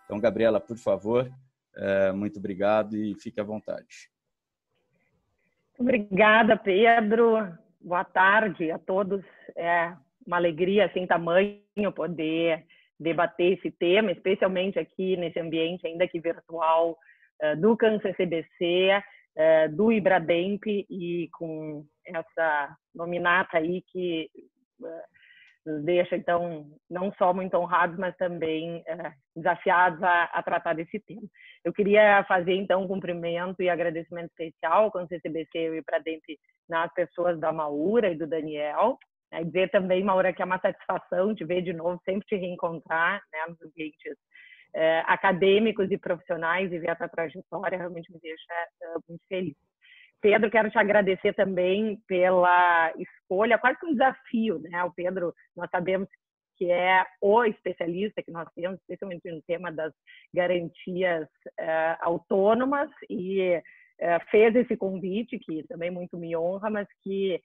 Então, Gabriela, por favor, muito obrigado e fique à vontade. Obrigada, Pedro. Boa tarde a todos. É uma alegria sem tamanho poder debater esse tema, especialmente aqui nesse ambiente, ainda que virtual, do CancerCBC, do IBRADEMP, e com essa nominata aí que nos deixa, então, não só muito honrados, mas também desafiados a tratar desse tema. Eu queria fazer, então, um cumprimento e agradecimento especial com o CCBC e o IBRADEMP nas pessoas da Maura e do Daniel. E dizer também, Maura, que é uma satisfação te ver de novo, sempre te reencontrar, né, nos ambientes acadêmicos e profissionais, e ver a tua trajetória realmente me deixa muito feliz. Pedro, quero te agradecer também pela escolha, quase que um desafio, né? O Pedro, nós sabemos que é o especialista que nós temos, especialmente no tema das garantias autônomas, e fez esse convite, que também muito me honra, mas que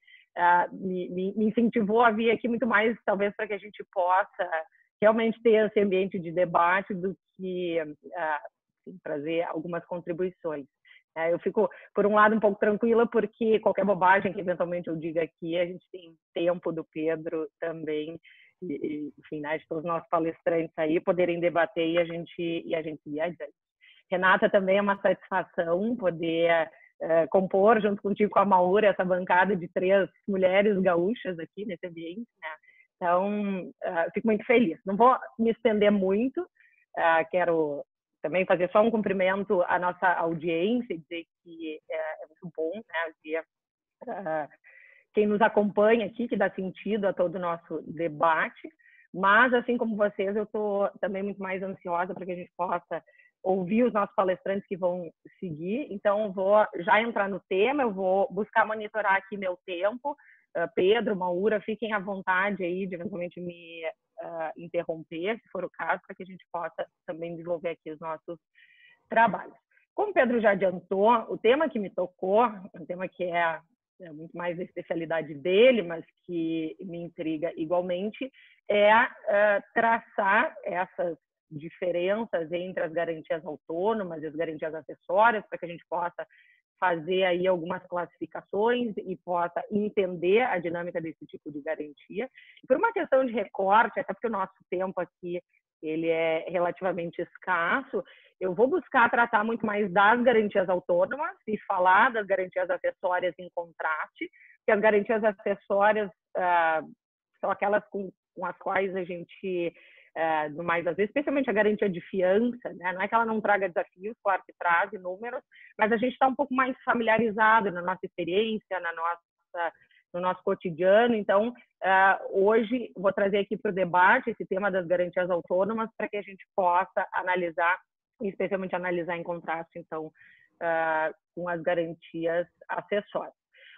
me incentivou a vir aqui muito mais, talvez, para que a gente possa realmente ter esse ambiente de debate do que trazer algumas contribuições. Eu fico, por um lado, um pouco tranquila, porque qualquer bobagem que eventualmente eu diga aqui, a gente tem tempo do Pedro também, e, enfim, né, de todos os nossos palestrantes aí, poderem debater e a gente ir adiante. Renata, também é uma satisfação poder compor, junto contigo, com a Maura, essa bancada de 3 mulheres gaúchas aqui nesse ambiente, né? Então, fico muito feliz. Não vou me estender muito, quero também fazer só um cumprimento à nossa audiência e dizer que é muito bom, né, ver quem nos acompanha aqui, que dá sentido a todo o nosso debate. Mas, assim como vocês, eu estou também muito mais ansiosa para que a gente possa ouvir os nossos palestrantes que vão seguir. Então, eu vou já entrar no tema, eu vou buscar monitorar aqui meu tempo. Pedro, Maura, fiquem à vontade aí de eventualmente me interromper, se for o caso, para que a gente possa também desenvolver aqui os nossos trabalhos. Como o Pedro já adiantou, o tema que me tocou, um tema que é muito mais a especialidade dele, mas que me intriga igualmente, é traçar essas diferenças entre as garantias autônomas e as garantias acessórias, para que a gente possa fazer aí algumas classificações e possa entender a dinâmica desse tipo de garantia. E por uma questão de recorte, até porque o nosso tempo aqui ele é relativamente escasso, eu vou buscar tratar muito mais das garantias autônomas e falar das garantias acessórias em contraste, porque as garantias acessórias são aquelas com as quais a gente, no mais das vezes, especialmente a garantia de fiança, né? Não é que ela não traga desafios, claro que traz inúmeros, mas a gente está um pouco mais familiarizado na nossa experiência, no nosso cotidiano. Então, hoje, vou trazer aqui para o debate esse tema das garantias autônomas para que a gente possa analisar, especialmente analisar em contraste, então, com as garantias acessórias.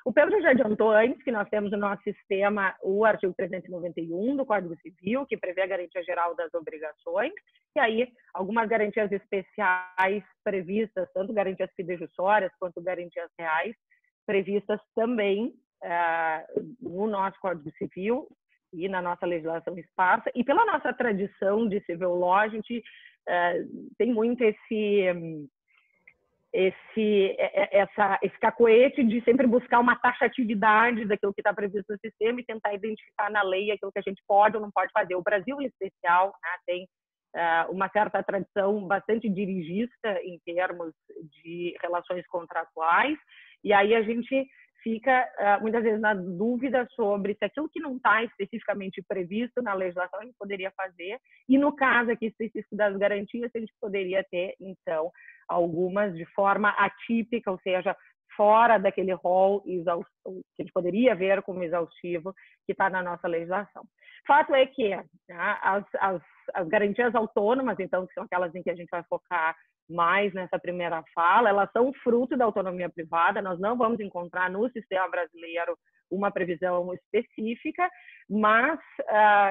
O Pedro já adiantou antes que nós temos no nosso sistema o artigo 391 do Código Civil, que prevê a garantia geral das obrigações, e aí algumas garantias especiais previstas, tanto garantias fidejussórias quanto garantias reais, previstas também no nosso Código Civil e na nossa legislação esparsa. E pela nossa tradição de civil law, a gente tem muito esse cacoete de sempre buscar uma taxatividade daquilo que está previsto no sistema e tentar identificar na lei aquilo que a gente pode ou não pode fazer. O Brasil, em especial, né, tem uma certa tradição bastante dirigista em termos de relações contratuais, e aí a gente fica muitas vezes na dúvida sobre se aquilo que não está especificamente previsto na legislação a gente poderia fazer, e no caso aqui específico das garantias, a gente poderia ter, então, algumas de forma atípica, ou seja, fora daquele rol que a gente poderia ver como exaustivo que está na nossa legislação. Fato é que as garantias autônomas, então, que são aquelas em que a gente vai focar mais nessa primeira fala, elas são fruto da autonomia privada. Nós não vamos encontrar no sistema brasileiro uma previsão específica, mas,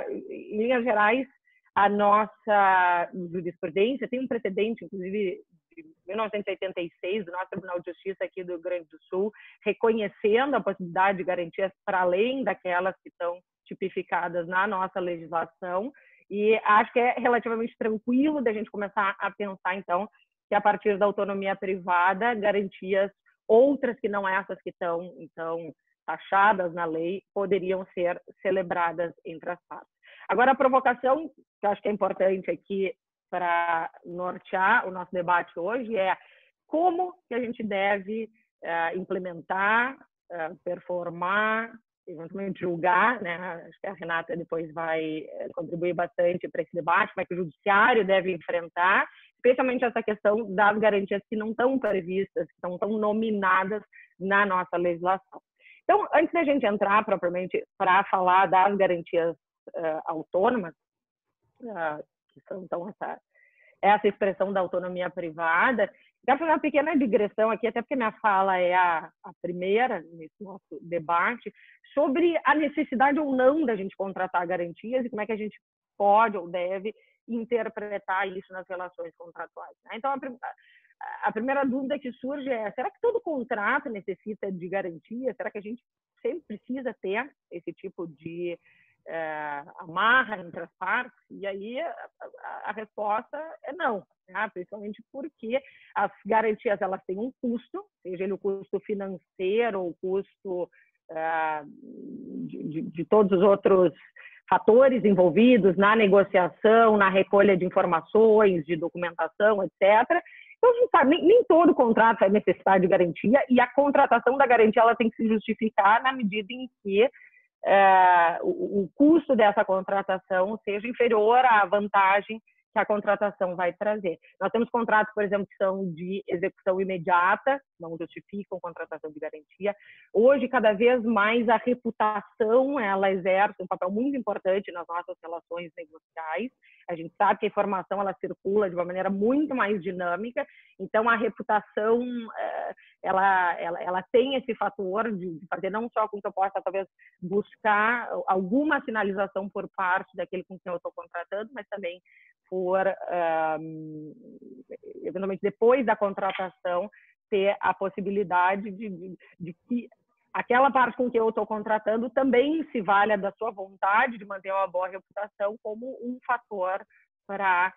em linhas gerais, a nossa jurisprudência tem um precedente, inclusive, de 1986, do nosso Tribunal de Justiça aqui do Rio Grande do Sul, reconhecendo a possibilidade de garantias para além daquelas que estão tipificadas na nossa legislação, E acho que é relativamente tranquilo da gente começar a pensar, então, que a partir da autonomia privada, garantias outras que não essas que estão, então, taxadas na lei, poderiam ser celebradas entre as partes. Agora, a provocação, que eu acho que é importante aqui para nortear o nosso debate hoje, é como que a gente deve implementar, performar, eventualmente julgar, né? Acho que a Renata depois vai contribuir bastante para esse debate, como é que o judiciário deve enfrentar, especialmente essa questão das garantias que não estão previstas, que não estão nominadas na nossa legislação. Então, antes da gente entrar propriamente para falar das garantias autônomas, que são então essa expressão da autonomia privada, quero fazer uma pequena digressão aqui, até porque minha fala é a primeira nesse nosso debate, sobre a necessidade ou não da gente contratar garantias e como é que a gente pode ou deve interpretar isso nas relações contratuais. Então, a primeira dúvida que surge é, será que todo contrato necessita de garantia? Será que a gente sempre precisa ter esse tipo de amarra entre as partes? E aí a resposta é não, né? Principalmente porque as garantias elas têm um custo, seja ele o custo financeiro ou o custo de todos os outros fatores envolvidos na negociação, na recolha de informações, de documentação, etc. Então, a gente sabe, nem todo contrato vai necessitar de garantia, e a contratação da garantia ela tem que se justificar na medida em que o custo dessa contratação seja inferior à vantagem que a contratação vai trazer. Nós temos contratos, por exemplo, que são de execução imediata, não justificam contratação de garantia. Hoje, cada vez mais, a reputação ela exerce um papel muito importante nas nossas relações negociais. A gente sabe que a informação ela circula de uma maneira muito mais dinâmica, então a reputação ela tem esse fator de fazer não só com que eu possa talvez buscar alguma sinalização por parte daquele com quem eu estou contratando, mas também por, eventualmente, depois da contratação, ter a possibilidade de que aquela parte com que eu estou contratando também se valha da sua vontade de manter uma boa reputação como um fator para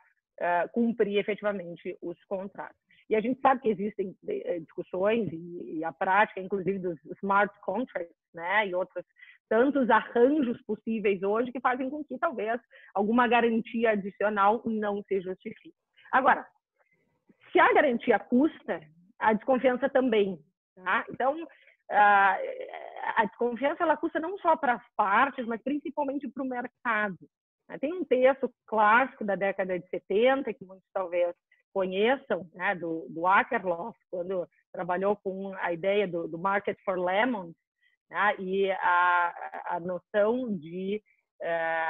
cumprir efetivamente os contratos. E a gente sabe que existem discussões e a prática, inclusive, dos smart contracts, né, e outros tantos arranjos possíveis hoje que fazem com que talvez alguma garantia adicional não se justifique. Agora, se a garantia custa, a desconfiança também. Tá? Então, a desconfiança ela custa não só para as partes, mas principalmente para o mercado. Tem um texto clássico da década de 70, que muitos talvez conheçam, né, do Akerlof, quando trabalhou com a ideia do Market for Lemons, né, e a noção de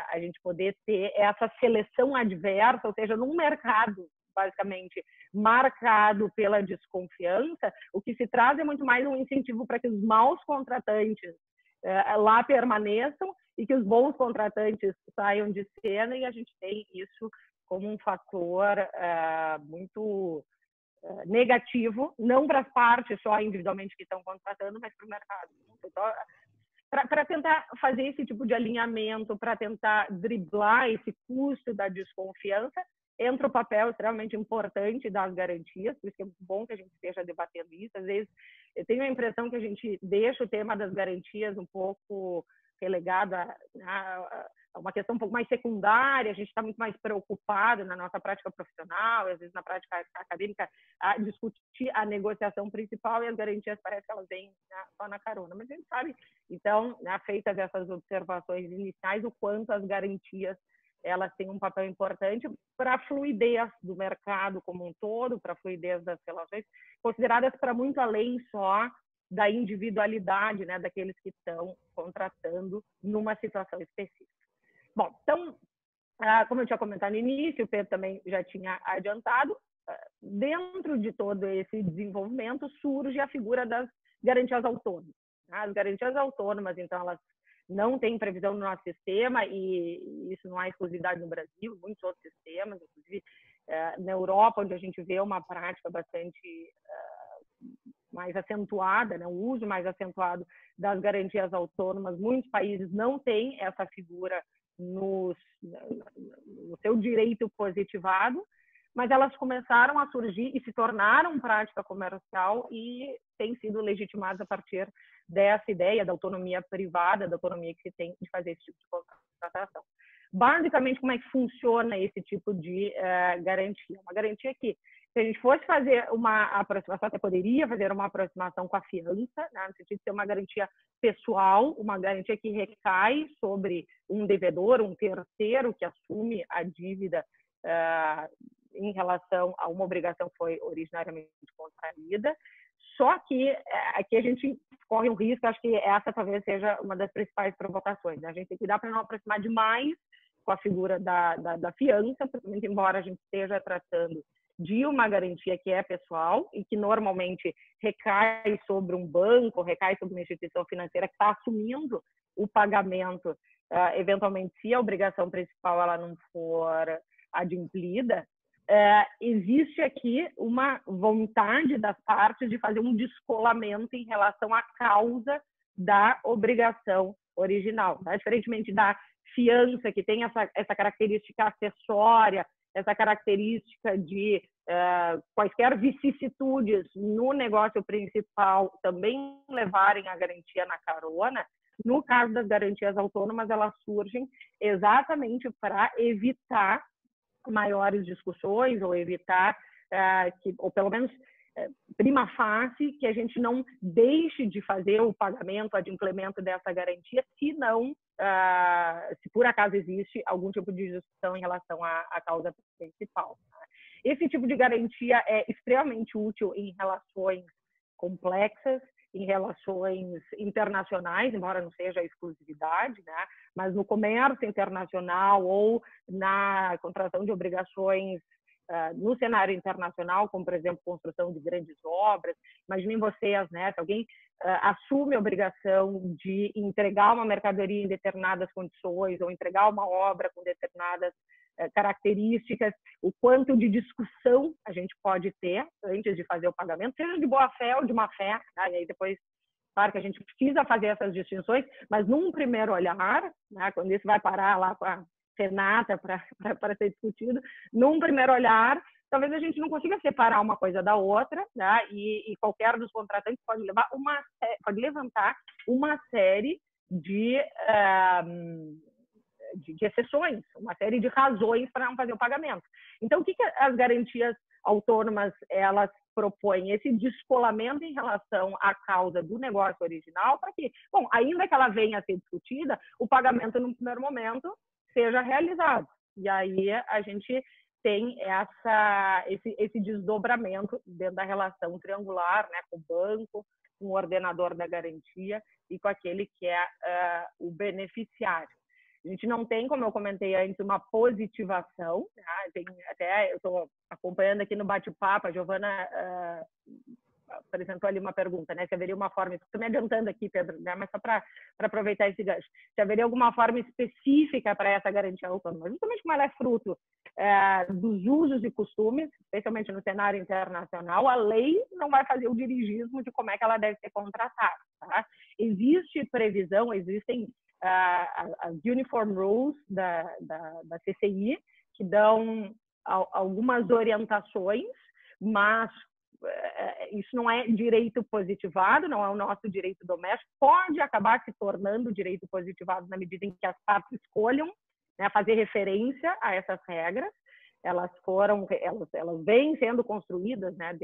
a gente poder ter essa seleção adversa, ou seja, num mercado basicamente marcado pela desconfiança, o que se traz é muito mais um incentivo para que os maus contratantes lá permaneçam e que os bons contratantes saiam de cena, e a gente tem isso como um fator muito negativo, não para as partes só individualmente que estão contratando, mas para o mercado. Então, para tentar fazer esse tipo de alinhamento, para tentar driblar esse custo da desconfiança, entra o papel extremamente importante das garantias, por isso que é muito bom que a gente esteja debatendo isso. Às vezes, eu tenho a impressão que a gente deixa o tema das garantias um pouco relegado a uma questão um pouco mais secundária, a gente está muito mais preocupado na nossa prática profissional, às vezes na prática acadêmica, a discutir a negociação principal, e as garantias parece que elas vêm só na carona. Mas a gente sabe, então, feitas essas observações iniciais, o quanto as garantias elas têm um papel importante para a fluidez do mercado como um todo, para a fluidez das relações, consideradas para muito além só da individualidade, né, daqueles que estão contratando numa situação específica. Bom, então, como eu tinha comentado no início, o Pedro também já tinha adiantado, dentro de todo esse desenvolvimento surge a figura das garantias autônomas. As garantias autônomas, então, elas não têm previsão no nosso sistema, e isso não há exclusividade no Brasil, muitos outros sistemas, inclusive na Europa, onde a gente vê uma prática bastante mais acentuada, né, um uso mais acentuado das garantias autônomas. Muitos países não têm essa figura o seu direito positivado, mas elas começaram a surgir e se tornaram prática comercial e têm sido legitimadas a partir dessa ideia da autonomia privada, da autonomia que se tem de fazer esse tipo de contratação. Basicamente, como é que funciona esse tipo de garantia? Uma garantia que, se a gente fosse fazer uma aproximação, até poderia fazer uma aproximação com a fiança, né, no sentido de ter uma garantia pessoal, uma garantia que recai sobre um devedor, um terceiro que assume a dívida em relação a uma obrigação que foi originariamente contraída. Só que aqui a gente corre um risco, acho que essa talvez seja uma das principais provocações. A gente tem que cuidar para não aproximar demais com a figura da fiança, porque, embora a gente esteja tratando de uma garantia que é pessoal e que normalmente recai sobre um banco, recai sobre uma instituição financeira que está assumindo o pagamento, eventualmente, se a obrigação principal ela não for adimplida, existe aqui uma vontade das partes de fazer um descolamento em relação à causa da obrigação original, tá? Diferentemente da fiança, que tem essa característica acessória, essa característica de quaisquer vicissitudes no negócio principal também levarem a garantia na carona. No caso das garantias autônomas, elas surgem exatamente para evitar maiores discussões ou evitar ou pelo menos prima facie, que a gente não deixe de fazer o pagamento, o adimplemento dessa garantia, se por acaso existe algum tipo de discussão em relação à causa principal. Esse tipo de garantia é extremamente útil em relações complexas, em relações internacionais, embora não seja a exclusividade, né? Mas no comércio internacional ou na contratação de obrigações no cenário internacional, como, por exemplo, construção de grandes obras. Imaginem vocês, né? Se alguém assume a obrigação de entregar uma mercadoria em determinadas condições ou entregar uma obra com determinadas características, o quanto de discussão a gente pode ter antes de fazer o pagamento, seja de boa fé ou de má fé, né? E aí depois, claro que a gente precisa fazer essas distinções, mas num primeiro olhar, né, quando isso vai parar lá com a Renata para ser discutido, num primeiro olhar, talvez a gente não consiga separar uma coisa da outra, né? E qualquer dos contratantes pode levantar uma série de exceções, uma série de razões para não fazer o pagamento. Então, o que as garantias autônomas elas propõem? Esse descolamento em relação à causa do negócio original, para que, bom, ainda que ela venha a ser discutida, o pagamento, no primeiro momento, seja realizado. E aí a gente tem esse desdobramento dentro da relação triangular, né, com o banco, com o ordenador da garantia e com aquele que é o beneficiário. A gente não tem, como eu comentei antes, uma positivação. Né? Até eu estou acompanhando aqui no bate-papo, a Giovana apresentou ali uma pergunta, né? Se haveria uma forma, estou me adiantando aqui, Pedro, né? Mas só para aproveitar esse gancho, se haveria alguma forma específica para essa garantia autônoma, justamente como ela é fruto dos usos e costumes, especialmente no cenário internacional, a lei não vai fazer o dirigismo de como é que ela deve ser contratada. Tá? Existe previsão, existem as Uniform Rules da CCI, que dão algumas orientações, mas isso não é direito positivado, não é o nosso direito doméstico, pode acabar se tornando direito positivado na medida em que as partes escolham, né, fazer referência a essas regras. Elas vêm sendo construídas, né,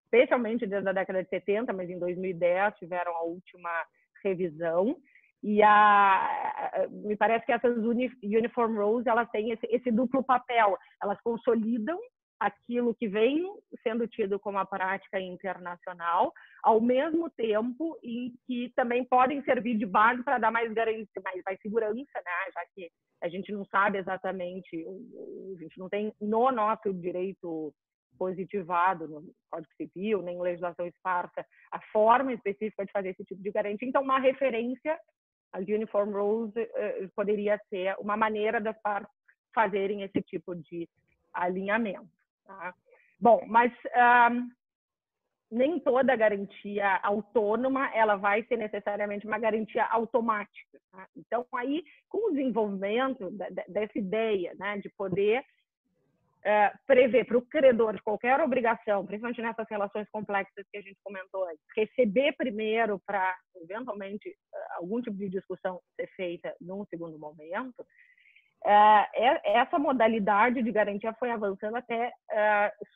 especialmente desde a década de 70, mas em 2010 tiveram a última revisão. E me parece que essas Uniform Rules elas têm esse duplo papel. Elas consolidam aquilo que vem sendo tido como a prática internacional, ao mesmo tempo em que também podem servir de base para dar mais garantia, mais segurança, né? Já que a gente não sabe exatamente, a gente não tem no nosso direito positivado, no Código Civil, nem legislação esparsa, a forma específica de fazer esse tipo de garantia. Então, uma referência às Uniform Rules poderia ser uma maneira das partes fazerem esse tipo de alinhamento. Tá? Bom, mas nem toda garantia autônoma ela vai ser necessariamente uma garantia automática. Tá? Então, aí, com o desenvolvimento dessa ideia, né, de poder prever para o credor de qualquer obrigação, principalmente nessas relações complexas que a gente comentou antes, receber primeiro para, eventualmente, algum tipo de discussão ser feita num segundo momento, essa modalidade de garantia foi avançando até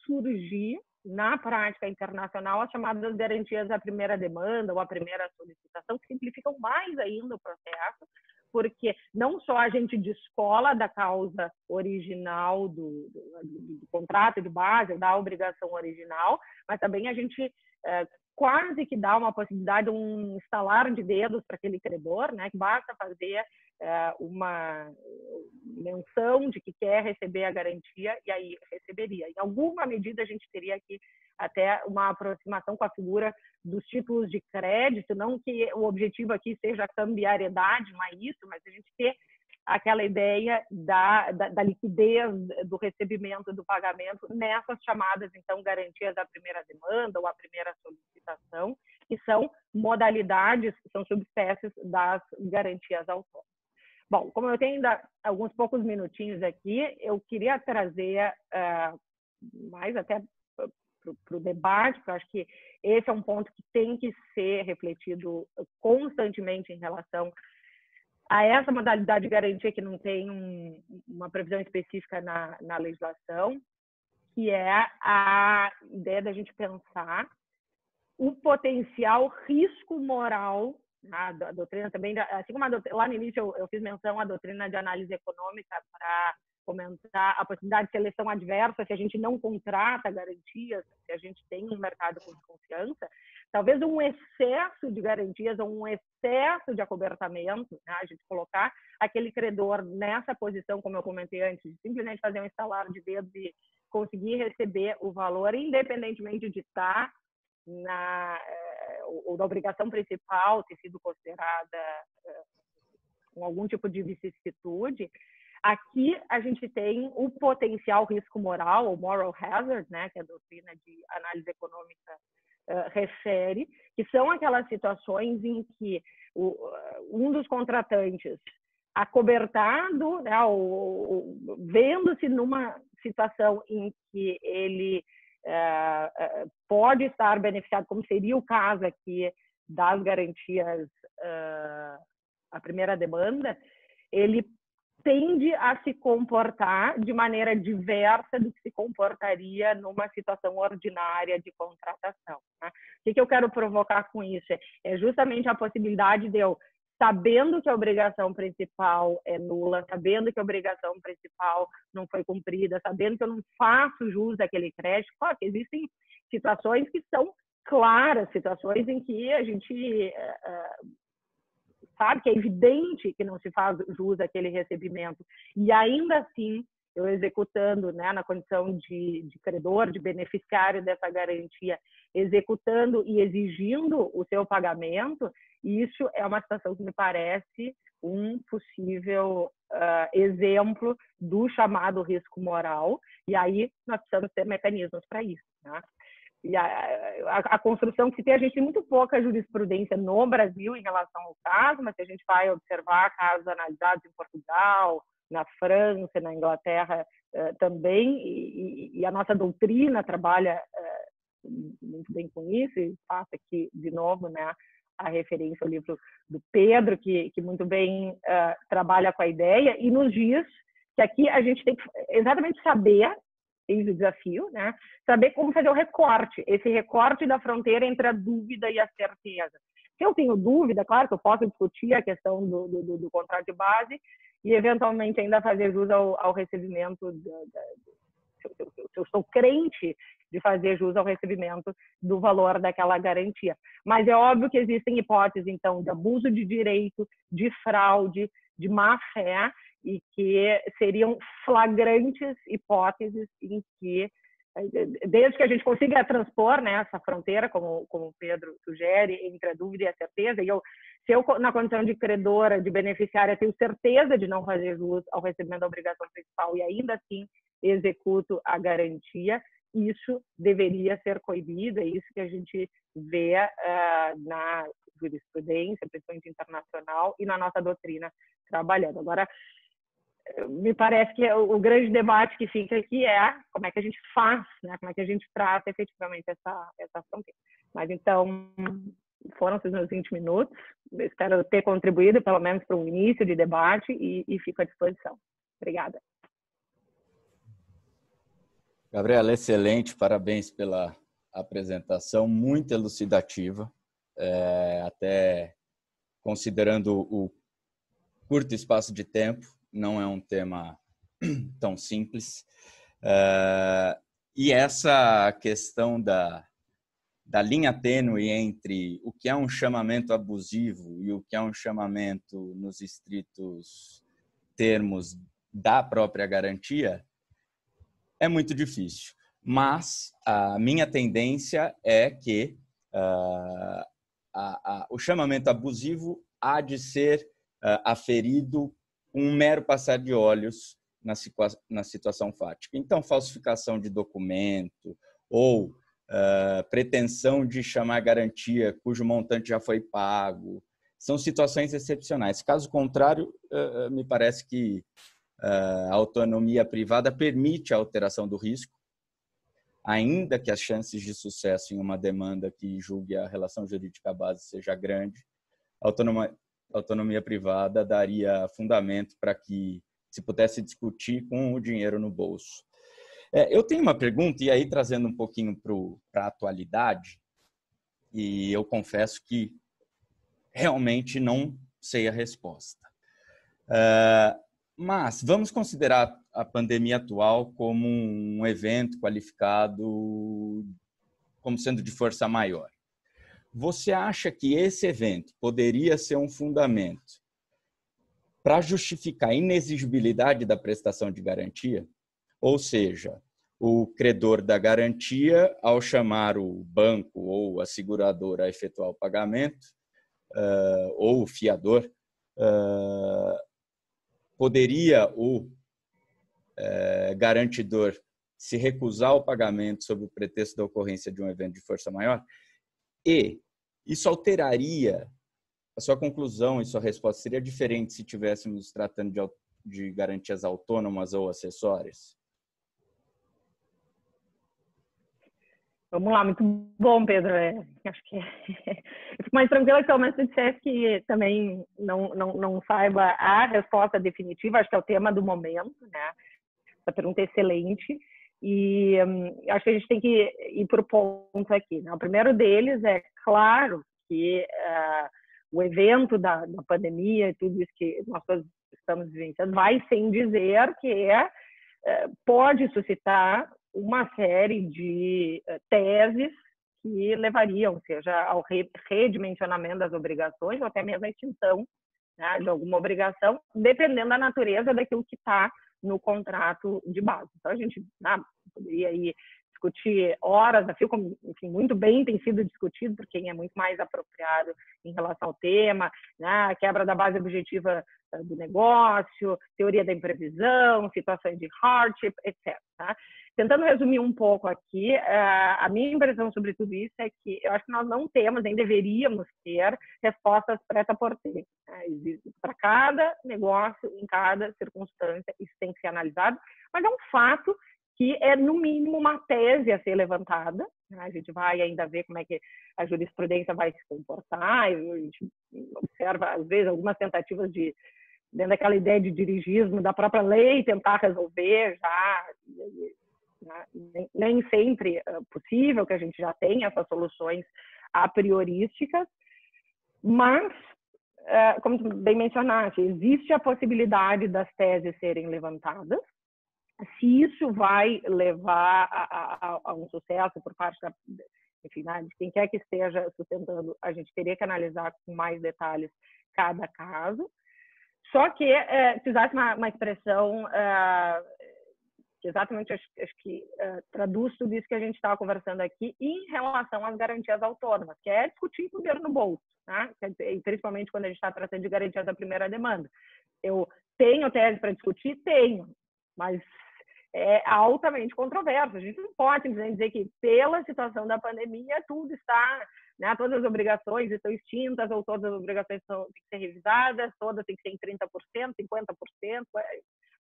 surgir na prática internacional as chamadas garantias à primeira demanda ou à primeira solicitação, que simplificam mais ainda o processo, porque não só a gente descola da causa original do contrato de base, da obrigação original, mas também a gente quase que dá uma possibilidade, um estalar de dedos para aquele credor, né, que basta fazer uma menção de que quer receber a garantia e aí receberia. Em alguma medida, a gente teria aqui até uma aproximação com a figura dos títulos de crédito, não que o objetivo aqui seja a cambiariedade, não é isso, mas a gente ter aquela ideia da liquidez do recebimento do pagamento nessas chamadas, então, garantias à primeira demanda ou à primeira solicitação, que são modalidades, são subespécies das garantias autônomas. Bom, como eu tenho ainda alguns poucos minutinhos aqui, eu queria trazer mais até para o debate, porque eu acho que esse é um ponto que tem que ser refletido constantemente em relação a essa modalidade de garantia que não tem uma previsão específica na legislação, que é a ideia da gente pensar o potencial risco moral. A doutrina também, assim como lá no início eu fiz menção à doutrina de análise econômica para comentar a possibilidade de seleção adversa se a gente não contrata garantias, se a gente tem um mercado com desconfiança, talvez um excesso de garantias ou um excesso de acobertamento, né? A gente colocar aquele credor nessa posição, como eu comentei antes, de simplesmente fazer um estalar de dedos e conseguir receber o valor, independentemente de estar ou da obrigação principal ter sido considerada com algum tipo de vicissitude. Aqui a gente tem o potencial risco moral, ou moral hazard, né, que a doutrina de análise econômica refere, que são aquelas situações em que um dos contratantes, acobertado, né, vendo-se numa situação em que ele pode estar beneficiado, como seria o caso aqui das garantias à primeira demanda, ele tende a se comportar de maneira diversa do que se comportaria numa situação ordinária de contratação. Né? O que eu quero provocar com isso? É justamente a possibilidade de eu, sabendo que a obrigação principal é nula, sabendo que a obrigação principal não foi cumprida, sabendo que eu não faço jus àquele crédito. Claro que existem situações que são claras, situações em que a gente sabe que é evidente que não se faz jus àquele recebimento. E ainda assim, eu executando, né, na condição de credor, de beneficiário dessa garantia, executando e exigindo o seu pagamento, isso é uma situação que me parece um possível exemplo do chamado risco moral, e aí nós precisamos ter mecanismos para isso. Né? E a construção que se tem, a gente tem muito pouca jurisprudência no Brasil em relação ao caso, mas se a gente vai observar casos analisados em Portugal, na França, na Inglaterra também, e a nossa doutrina trabalha muito bem com isso, e faço aqui de novo, né, a referência ao livro do Pedro, que muito bem trabalha com a ideia, e nos diz que aqui a gente tem que exatamente saber, eis o desafio, né, saber como fazer o recorte, esse recorte da fronteira entre a dúvida e a certeza. Se eu tenho dúvida, claro que eu posso discutir a questão do contrato de base e, eventualmente, ainda fazer jus ao recebimento, se eu sou crente de fazer jus ao recebimento do valor daquela garantia. Mas é óbvio que existem hipóteses, então, de abuso de direito, de fraude, de má-fé, e que seriam flagrantes hipóteses em que, desde que a gente consiga transpor, né, essa fronteira, como o Pedro sugere, entre a dúvida e a certeza, e se eu, na condição de credora, de beneficiária, tenho certeza de não fazer jus ao recebimento da obrigação principal e ainda assim executo a garantia, isso deveria ser coibido, é isso que a gente vê na jurisprudência, principalmente internacional, e na nossa doutrina trabalhando. Agora, me parece que o grande debate que fica aqui é como é que a gente faz, né? Como é que a gente trata efetivamente essa fronteira. Mas então, foram esses meus 20 minutos. Espero ter contribuído, pelo menos, para um início de debate e fico à disposição. Obrigada. Gabriela, excelente, parabéns pela apresentação, muito elucidativa, até considerando o curto espaço de tempo, não é um tema tão simples. E essa questão da linha tênue entre o que é um chamamento abusivo e o que é um chamamento nos estritos termos da própria garantia é muito difícil. Mas a minha tendência é que o chamamento abusivo há de ser aferido com um mero passar de olhos na situação fática. Então, falsificação de documento ou pretensão de chamar garantia cujo montante já foi pago, são situações excepcionais. Caso contrário, me parece que a autonomia privada permite a alteração do risco, ainda que as chances de sucesso em uma demanda que julgue a relação jurídica base seja grande, a autonomia privada daria fundamento para que se pudesse discutir com o dinheiro no bolso. Eu tenho uma pergunta, e aí trazendo um pouquinho para a atualidade, e eu confesso que realmente não sei a resposta. Mas vamos considerar a pandemia atual como um evento qualificado como sendo de força maior. Você acha que esse evento poderia ser um fundamento para justificar a inexigibilidade da prestação de garantia? Ou seja, o credor da garantia, ao chamar o banco ou a seguradora a efetuar o pagamento, ou o fiador, poderia o garantidor se recusar ao pagamento sob o pretexto da ocorrência de um evento de força maior? E isso alteraria a sua conclusão e sua resposta? Seria diferente se estivéssemos tratando de garantias autônomas ou acessórias? Vamos lá, muito bom, Pedro. Acho que eu fico mais tranquila que pelo menos você dissesse que também não saiba a resposta definitiva. Acho que é o tema do momento, né? Essa pergunta é excelente e acho que a gente tem que ir por pontos aqui, né? O primeiro deles é, claro, que o evento da pandemia e tudo isso que nós todos estamos vivenciando vai sem dizer que pode suscitar uma série de teses que levariam, seja ao redimensionamento das obrigações ou até mesmo à extinção, né, de alguma obrigação, dependendo da natureza daquilo que está no contrato de base. Então, a gente poderia aí discutir horas, assim como, enfim, muito bem tem sido discutido por quem é muito mais apropriado em relação ao tema, né, a quebra da base objetiva do negócio, teoria da imprevisão, situações de hardship, etc. Tá? Tentando resumir um pouco aqui, a minha impressão sobre tudo isso é que eu acho que nós não temos, nem deveríamos ter, respostas preta-porter. Para cada negócio, em cada circunstância, isso tem que ser analisado, mas é um fato que é, no mínimo, uma tese a ser levantada. A gente vai ainda ver como é que a jurisprudência vai se comportar, a gente observa, às vezes, algumas tentativas de, dentro daquela ideia de dirigismo da própria lei, tentar resolver já, nem sempre é possível que a gente já tenha essas soluções a priorísticas, mas, como bem mencionaste, existe a possibilidade das teses serem levantadas. Se isso vai levar a um sucesso por parte enfim, de quem quer que esteja sustentando, a gente teria que analisar com mais detalhes cada caso. Só que precisasse uma expressão que exatamente acho que traduz tudo isso que a gente estava conversando aqui em relação às garantias autônomas, que é discutir com o dinheiro no bolso, né? E principalmente quando a gente está tratando de garantias da primeira demanda. Eu tenho tese para discutir? Tenho, mas é altamente controverso. A gente não pode simplesmente dizer que, pela situação da pandemia, tudo está, né, todas as obrigações estão extintas, ou todas as obrigações têm que ser revisadas, todas têm que ser em 30%, 50%.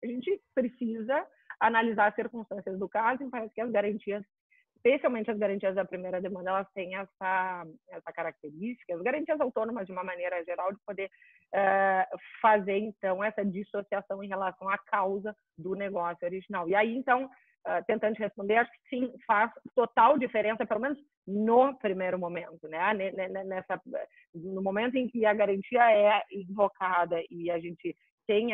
A gente precisa analisar as circunstâncias do caso, e parece que as garantias, especialmente as garantias da primeira demanda, elas têm essa característica, as garantias autônomas, de uma maneira geral, de poder fazer, então, essa dissociação em relação à causa do negócio original. E aí, então, tentando te responder, acho que sim, faz total diferença, pelo menos no primeiro momento, né? No momento em que a garantia é invocada e a gente tem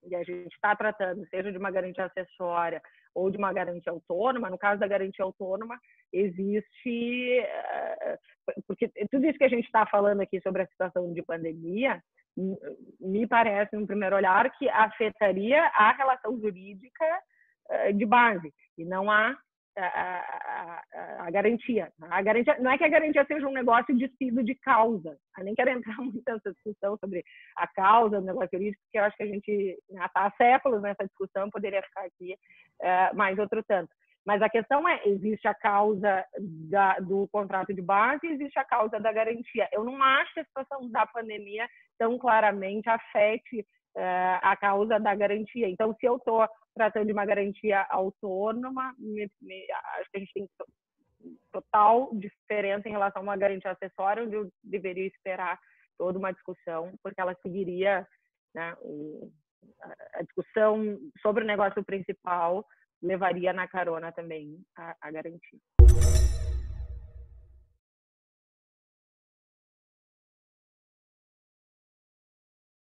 e a gente está tratando, seja de uma garantia acessória ou de uma garantia autônoma. No caso da garantia autônoma, existe... Porque tudo isso que a gente está falando aqui sobre a situação de pandemia, me parece, no primeiro olhar, que afetaria a relação jurídica de base, e não a garantia. A garantia. Não é que a garantia seja um negócio despido de causa. Eu nem quero entrar muito nessa discussão sobre a causa do negócio jurídico, porque eu acho que a gente está há séculos nessa discussão, poderia ficar aqui mais outro tanto. Mas a questão é, existe a causa do contrato de base, existe a causa da garantia. Eu não acho que a situação da pandemia tão claramente afete a causa da garantia. Então, se eu estou tratando de uma garantia autônoma, acho que a gente tem total diferença em relação a uma garantia acessória, onde eu deveria esperar toda uma discussão, porque ela seguiria, né, a discussão sobre o negócio principal levaria na carona também a garantia.